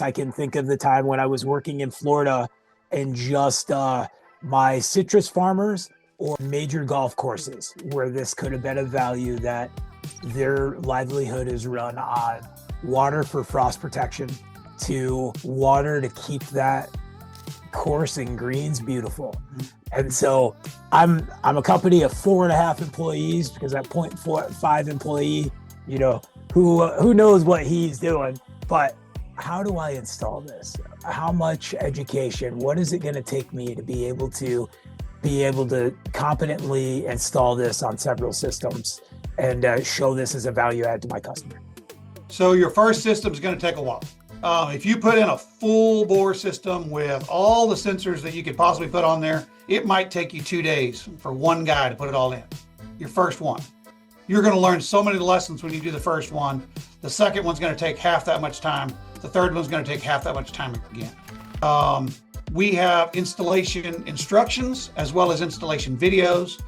I can think of the time when I was working in Florida and just my citrus farmers or major golf courses where this could have been of value, that their livelihood is run on water for frost protection to water to keep that course and greens beautiful. And so I'm a company of 4.5 employees, because at 0.45 employee, who knows what he's doing. But how do I install this? How much education? What is it going to take me to be able to competently install this on several systems and show this as a value add to my customer? So your first system is going to take a while. If you put in a full bore system with all the sensors that you could possibly put on there, it might take you 2 days for one guy to put it all in. Your first one. You're going to learn so many lessons when you do the first one. The second one's going to take half that much time. The third one's going to take half that much time again. We have installation instructions as well as installation videos,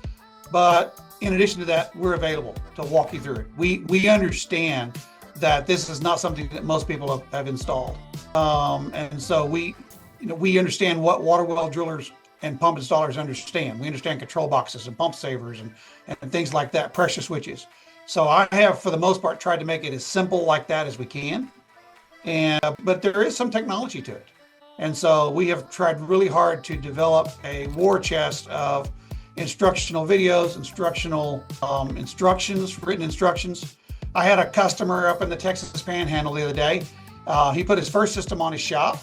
but in addition to that, we're available to walk you through it. We understand that this is not something that most people have installed. And so we understand what water well drillers and pump installers understand. We understand control boxes and pump savers and things like that, pressure switches. So I have, for the most part, tried to make it as simple like that as we can. But there is some technology to it. And so we have tried really hard to develop a war chest of instructional videos, written instructions. I had a customer up in the Texas Panhandle the other day. He put his first system on his shop,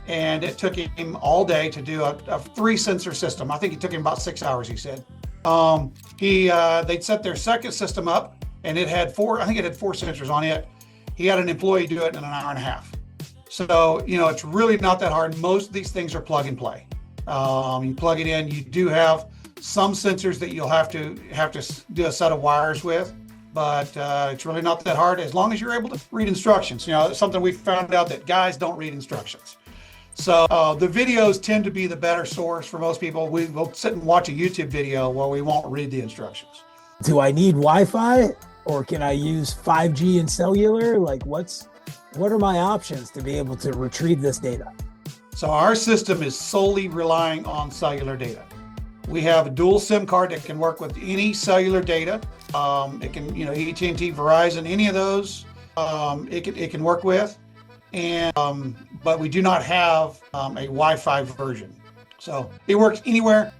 and it took him all day to do a 3-sensor system. I think it took him about 6 hours, he said. They'd set their second system up, and it had 4 sensors on it. He had an employee do it in an hour and a half. So, it's really not that hard. Most of these things are plug and play. You plug it in. You do have some sensors that you'll have to do a set of wires with, but it's really not that hard as long as you're able to read instructions. It's something we found out that guys don't read instructions. So the videos tend to be the better source for most people. We will sit and watch a YouTube video where we won't read the instructions. Do I need Wi-Fi, or can I use 5G and cellular? What are my options to be able to retrieve this data? So our system is solely relying on cellular data. We have a dual SIM card that can work with any cellular data. It can, AT&T, Verizon, any of those, it can work with. But we do not have a Wi-Fi version. So it works anywhere.